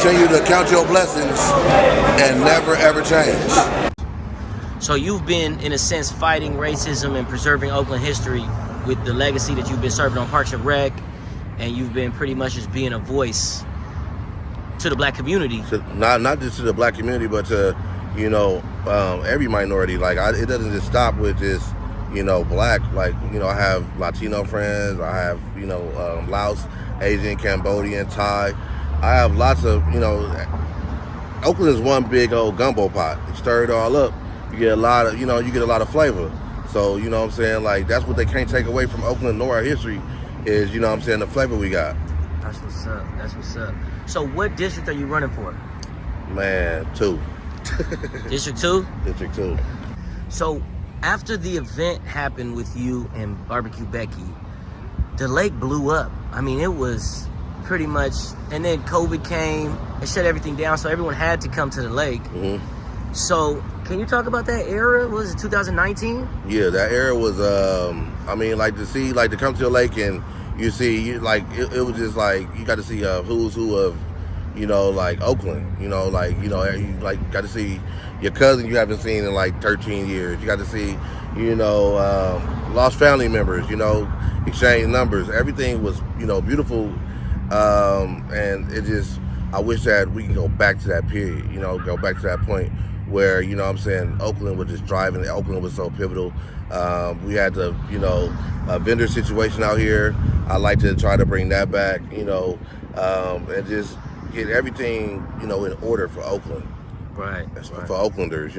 continue to count your blessings and never ever change. So you've been, in a sense, fighting racism and preserving Oakland history with the legacy that you've been serving on Parks and Rec, and you've been pretty much just being a voice to the black community. Not just to the black community, but to, every minority. Like, it doesn't just stop with just, black. Like, I have Latino friends. I have, Laos, Asian, Cambodian, Thai. I have lots of, Oakland is one big old gumbo pot. You stir it all up, you get a lot of, you get a lot of flavor. So, what I'm saying? Like, that's what they can't take away from Oakland nor our history is, the flavor we got. That's what's up. That's what's up. So what district are you running for? Man, 2. District 2? District 2. So after the event happened with you and Barbecue Becky, the lake blew up. I mean, it was pretty much, and then COVID came and shut everything down, so everyone had to come to the lake. Mm-hmm. So can you talk about that era? Was it 2019? Yeah, that era was, to come to the lake and you see, it was just like, you got to see who's who of, Oakland, you got to see your cousin you haven't seen in 13 years. You got to see, lost family members, exchange numbers. Everything was, beautiful. And it just, I wish that we can go back to that period, go back to that point where, Oakland was just driving. Oakland was so pivotal. We had the, a vendor situation out here. I like to try to bring that back, and just get everything, in order for Oakland. Right. For Oaklanders,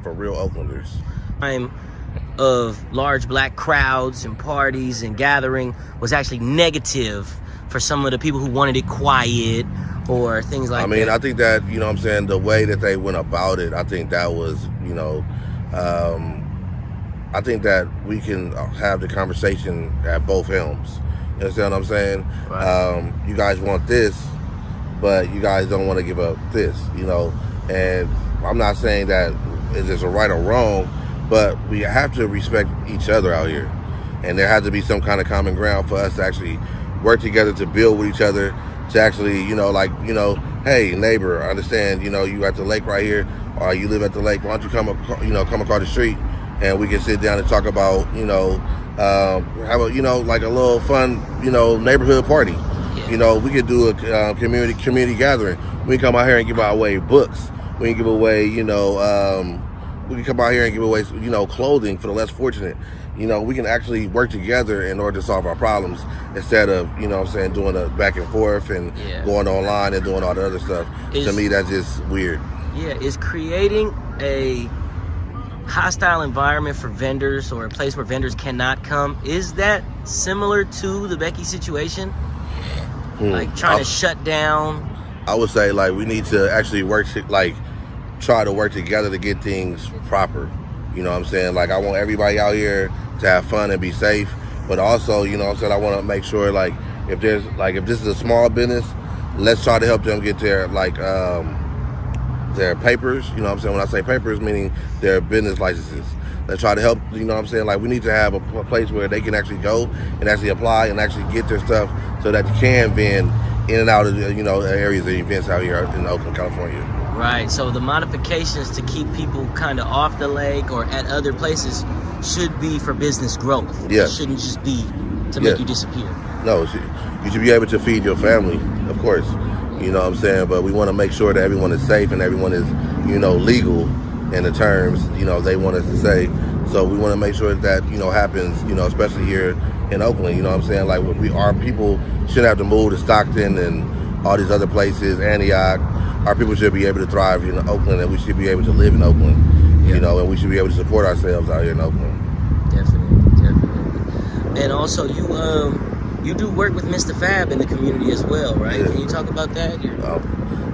for real Oaklanders. Time of large black crowds and parties and gathering was actually negative for some of the people who wanted it quiet or things like that. I think that, the way that they went about it, I think that was, I think that we can have the conversation at both helms. You understand what I'm saying? Right. You guys want this, but you guys don't want to give up this, And I'm not saying that it's just a right or wrong, but we have to respect each other out here. And there has to be some kind of common ground for us to actually work together to build with each other, to actually, hey, neighbor, I understand, you at the lake right here, or you live at the lake, why don't you come across the street and we can sit down and talk about, have a, a little fun, neighborhood party. Yeah. We could do a community gathering. We can come out here and give away books. We can give away, we can come out here and give away, clothing for the less fortunate. We can actually work together in order to solve our problems instead of, doing a back and forth and going online and doing all the other stuff. To me, that's just weird. Yeah, is creating a hostile environment for vendors or a place where vendors cannot come, is that similar to the Becky situation? Like trying to shut down? I would say we need to actually try to work together to get things proper. You know what I'm saying? I want everybody out here to have fun and be safe, but also, I want to make sure if this is a small business, let's try to help them get their papers. When I say papers, meaning their business licenses. Let's try to help, we need to have a place where they can actually go and actually apply and actually get their stuff so that you can vend in and out of, areas of events out here in Oakland, California. Right, so the modifications to keep people kind of off the lake or at other places should be for business growth. Yes. It shouldn't just be to make you disappear. No, you should be able to feed your family, of course. You know what I'm saying? But we want to make sure that everyone is safe and everyone is, legal in the terms, they want us to say. So we want to make sure that, happens, especially here in Oakland. You know what I'm saying? Our people shouldn't have to move to Stockton and all these other places, Antioch. Our people should be able to thrive in Oakland, and we should be able to live in Oakland, and we should be able to support ourselves out here in Oakland. Definitely. And also, you do work with Mr. Fab in the community as well, right? Yeah. Can you talk about that?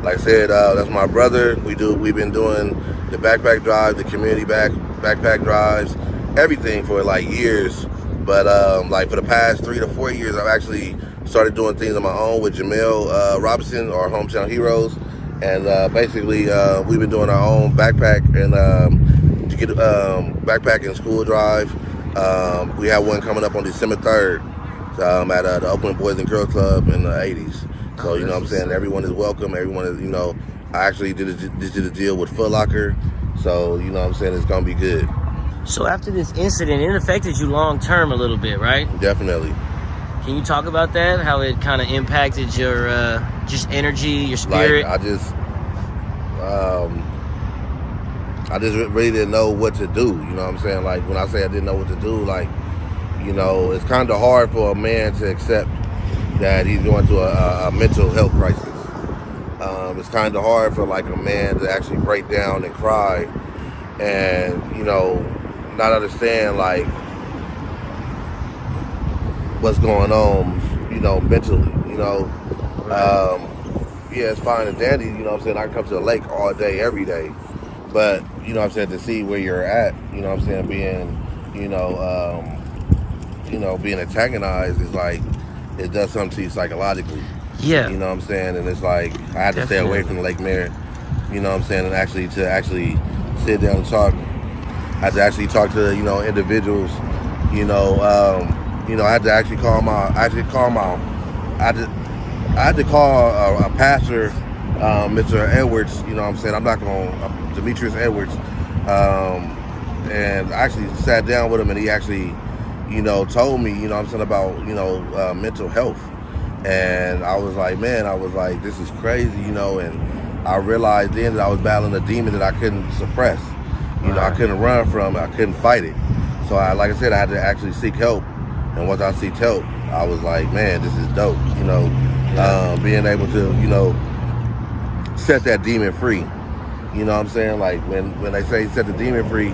Like I said, that's my brother. We've been doing the backpack drive, the community backpack drives, everything for years. But for the past 3 to 4 years, I've actually started doing things on my own with Jamel Robinson, our Hometown Heroes. And basically, we've been doing our own backpack and to get backpack and school drive. We have one coming up on December 3rd at the Oakland Boys and Girls Club in the 80s. So, Oh, you know that's what I'm what's saying? up. Everyone is welcome. Everyone is, I actually did a deal with Foot Locker. So, you know what I'm saying? It's going to be good. So after this incident, it affected you long term a little bit, right? Definitely. Can you talk about that? How it kind of impacted your just energy, your Like, spirit? I just really didn't know what to do. You know what I'm saying? Like, when I say I didn't know what to do, like, it's kind of hard for a man to accept that he's going through a mental health crisis. It's kind of hard for like a man to actually break down and cry and, not understand like what's going on, mentally, Right. Yeah, it's fine and dandy, what I'm saying? I can come to the lake all day, every day. But, what I'm saying, to see where you're at, what I'm saying, you know, being antagonized is like, it does something to you psychologically. Yeah, You know what I'm saying? And it's like, I had to stay away from definitely. the Lake Mare, you know what I'm saying? And actually, to actually sit down and talk, I had to actually talk to, individuals, I had to actually I had to call a pastor, Mr. Edwards, you know what I'm saying? I'm not going to, Demetrius Edwards, and I actually sat down with him and he actually, told me, what I'm saying, about, mental health. And I was like, man, this is crazy, and I realized then that I was battling a demon that I couldn't suppress. I Right. couldn't run from it, I couldn't fight it. So like I said, I had to actually seek help. And once I seeked help, I was like, man, this is dope, Yeah. being able to, set that demon free. You know what I'm saying? Like when they say set the demon free,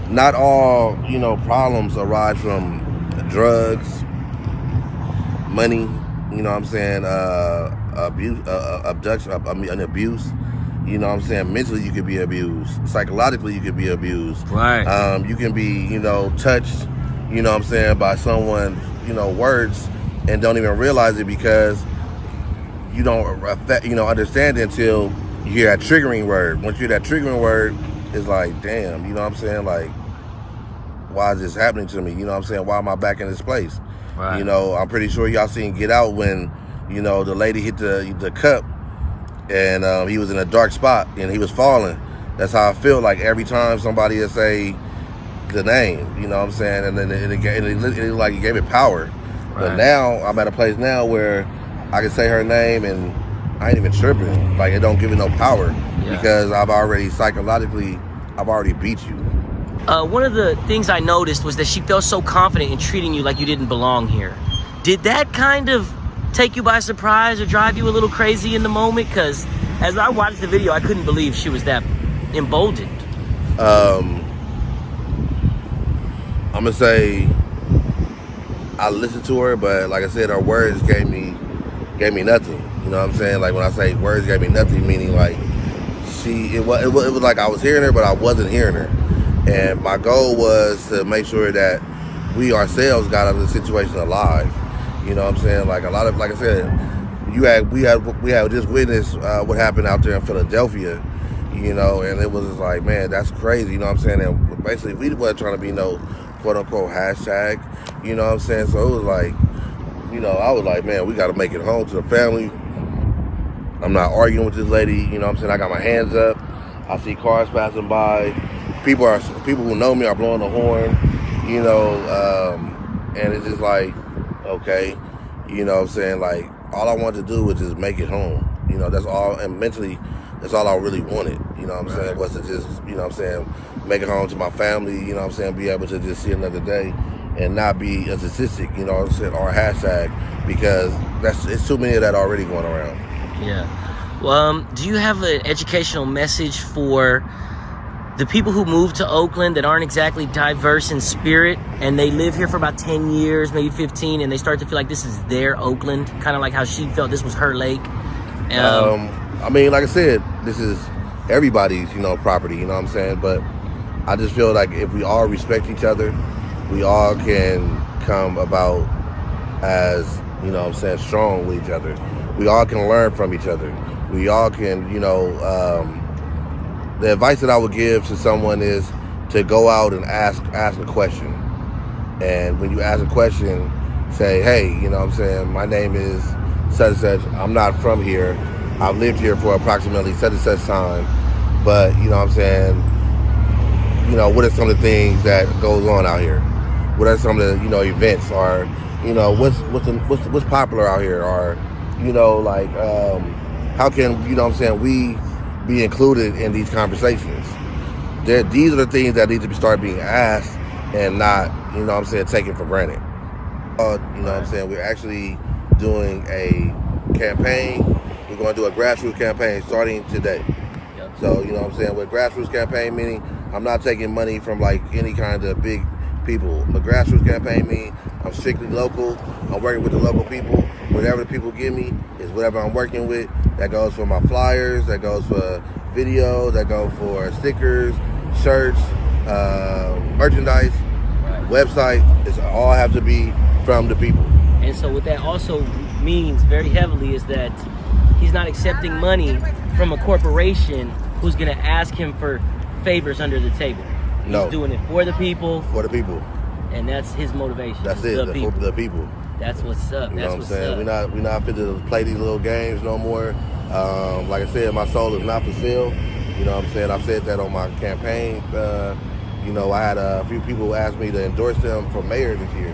not all, problems arise from drugs, money, you know what I'm saying, abuse, abduction, an abuse. You know what I'm saying? Mentally, you could be abused. Psychologically, you could be abused. Right. You can be, touched, you know what I'm saying, by someone's, words and don't even realize it because you don't understand it until you hear that triggering word. Once you hear that triggering word, it's like, damn, you know what I'm saying? Like, why is this happening to me? You know what I'm saying? Why am I back in this place? Right. I'm pretty sure y'all seen Get Out when, the lady hit the cup and he was in a dark spot and he was falling. That's how I feel like every time somebody will say the name, you know what I'm saying? And then it like it gave it power. But Right. now I'm at a place now where I can say her name and I ain't even tripping. Like, it don't give it no power Yeah. because I've already psychologically, I've already beat you. One of the things I noticed was that she felt so confident in treating you like you didn't belong here. Did that kind of take you by surprise or drive you a little crazy in the moment? Because as I watched the video, I couldn't believe she was that emboldened. I'm gonna say I listened to her, but like I said, her words gave me nothing. You know what I'm saying? Like, when I say words gave me nothing, meaning like it was like I was hearing her, but I wasn't hearing her. And my goal was to make sure that we ourselves got out of the situation alive. You know what I'm saying? Like, like I said, we had just witnessed what happened out there in Philadelphia. And it was just like, man, that's crazy. You know what I'm saying? And basically, we wasn't trying to be no quote unquote hashtag. You know what I'm saying? So it was like, I was like, man, we got to make it home to the family. I'm not arguing with this lady. You know what I'm saying? I got my hands up. I see cars passing by. People who know me are blowing the horn. And it's just like, okay, you know what I'm saying? Like, all I wanted to do was just make it home. That's all. And mentally, that's all I really wanted. You know what I'm saying? Was to just, what I'm saying, make it home to my family. You know what I'm saying? Be able to just see another day and not be a statistic, you know what I'm saying, or a hashtag, because it's too many of that already going around. Yeah. Well, do you have an educational message for the people who move to Oakland that aren't exactly diverse in spirit, and they live here for about 10 years, maybe 15, and they start to feel like this is their Oakland, kind of like how she felt this was her lake? I mean, like I said, this is everybody's, property, you know what I'm saying? But I just feel like if we all respect each other, we all can come about as, what I'm saying, strong with each other. We all can learn from each other. We all can, the advice that I would give to someone is to go out and ask a question. And when you ask a question, say, hey, my name is such and such. I'm not from here. I've lived here for approximately such and such time. But, you know what I'm saying, you know, what are some of the things that goes on out here? What are some of the, you know, events, or, you know, what's popular out here, or, you know, like, how can, you know what I'm saying, we be included in these conversations? These are the things that need to start being asked and not, you know what I'm saying, taken for granted. You know what I'm saying, we're actually doing a campaign. We're going to do a grassroots campaign starting today. So, you know what I'm saying, with grassroots campaign, meaning I'm not taking money from like any kind of big people. A grassroots campaign means I'm strictly local. I'm working with the local people. Whatever the people give me is whatever I'm working with. That goes for my flyers, that goes for videos, that goes for stickers, shirts, merchandise, website. It's all have to be from the people. And so what that also means very heavily is that he's not accepting money from a corporation who's going to ask him for favors under the table. He's doing it for the people. For the people. And that's his motivation. That's it. For the people. That's what's up. You know what I'm saying? We're not fit to play these little games no more. Like I said, my soul is not for sale. You know what I'm saying? I've said that on my campaign. You know, I had a few people ask me to endorse them for mayor this year.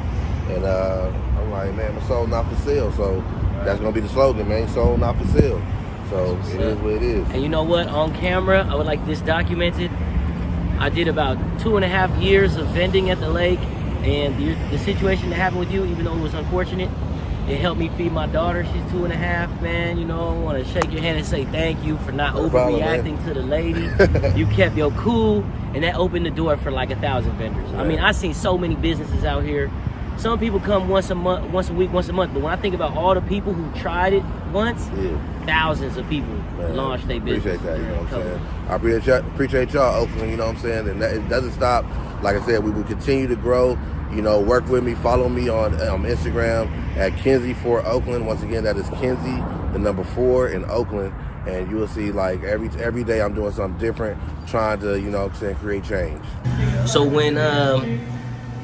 And I'm like, man, my soul not for sale. So that's going to be the slogan, man. Soul not for sale. So it is what it is. And you know what? On camera, I would like this documented. I did about 2.5 years of vending at the lake. And the situation that happened with you, even though it was unfortunate, it helped me feed my daughter. She's 2.5, man. You know, I want to shake your hand and say thank you for not overreacting to the lady. You kept your cool, and that opened the door for like 1,000 vendors. Yeah. I mean, I've seen so many businesses out here. Some people come once a month, once a week, once a month. But when I think about all the people who tried it once, thousands of people launched their business. Appreciate that, you know what I'm saying? I appreciate y'all, Oakland, you know what I'm saying? And it doesn't stop. Like I said, we will continue to grow. You know, work with me, follow me on Instagram at Kenzie for Oakland. Once again, that is Kenzie, the number 4 in Oakland. And you will see, like, every day I'm doing something different, trying to, you know what I'm saying, create change. So when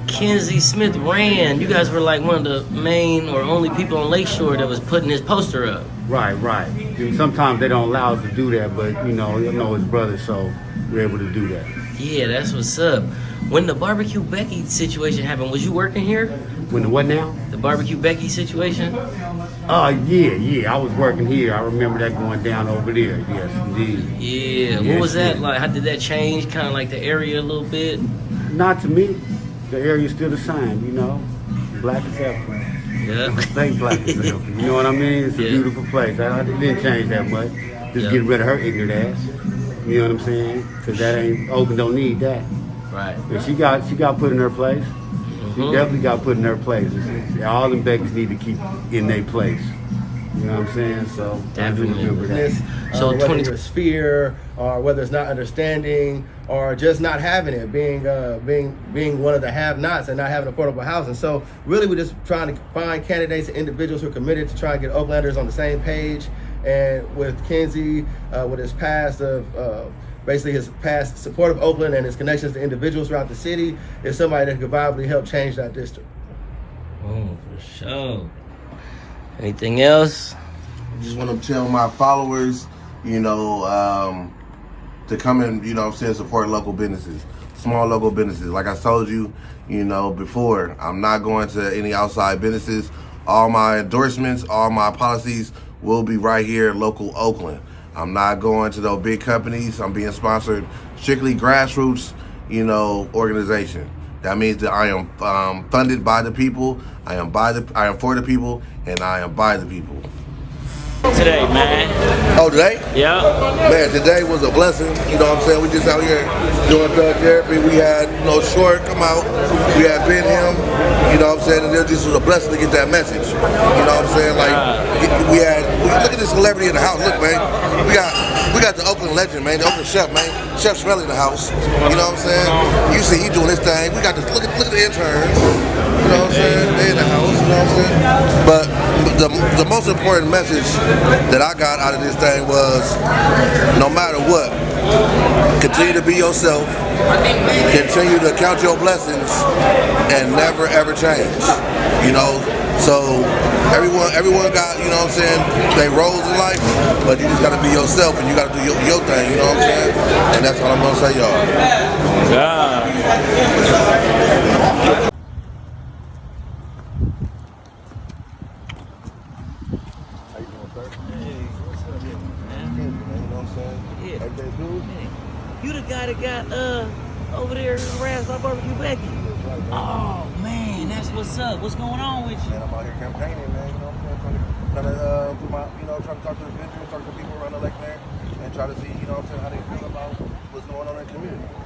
Kenzie Smith ran, you guys were like one of the main or only people on Lakeshore that was putting his poster up. Right. And sometimes they don't allow us to do that, but you know his brother, so we're able to do that. Yeah, that's what's up. When the Barbecue Becky situation happened, was you working here? When the what now? The Barbecue Becky situation? Yeah, I was working here. I remember that going down over there. Yes, indeed. Yeah, what was that like? How did that change kind of like the area a little bit? Not to me. The area's still the same, you know. Black is healthy. Yeah. Stay black is healthy. You know what I mean? It's a beautiful place. It didn't change that much. Just get rid of her ignorant ass. You know what I'm saying? Because that ain't, Oakland don't need that. Right. But she got put in her place. She definitely got put in her place. All them Beckys need to keep in their place. You know what I'm saying? So definitely remember that. So whether it's fear, or whether it's not understanding, or just not having it, being one of the have-nots and not having affordable housing. So really, we're just trying to find candidates and individuals who are committed to try and get Oaklanders on the same page. And with Kenzie, with his past of basically his past support of Oakland and his connections to individuals throughout the city, is somebody that could viably help change that district. Oh, for sure. Anything else? Just want to tell my followers, you know, to come and, you know what I'm saying, support local businesses, small local businesses. Like I told you, you know, before, I'm not going to any outside businesses. All my endorsements, all my policies will be right here in local Oakland. I'm not going to those big companies. I'm being sponsored strictly grassroots, you know, organization. That means that I am funded by the people. I am for the people, and I am by the people. Today, man. Oh, today? Yeah. Man, today was a blessing. You know what I'm saying? We just out here doing drug therapy. We had, you know, Short come out. We had Ben him. You know what I'm saying? And it just was a blessing to get that message. You know what I'm saying? Like, look at this celebrity in the house. Look, man. We got the Oakland legend, man. The Oakland chef, man. Chef Smelly in the house. You know what I'm saying? You see he doing his thing. We got this. Look at the interns. You know what I'm saying? They in the house. You know what I'm saying? But the most important message that I got out of this thing was, no matter what, continue to be yourself, continue to count your blessings, and never ever change. You know, So everyone got, you know what I'm saying, they roles in life, but you just gotta be yourself and you gotta do your thing, you know what I'm saying? And that's all I'm gonna say, y'all. Yeah. How you doing, sir? Hey, what's up, man? Kenzie, man, you know what I'm saying? Yeah. Everything good? Hey, you the guy that got over there harassed by Barbecue Becky. That's right, man. Oh man, that's what's up. What's going on with you? Man, I'm out here campaigning, man, you know what I'm saying? Trying to do my, you know, trying to talk to the vendors, talk to people around the lake there, and try to see, you know what I'm saying, how they feel about what's going on in the community.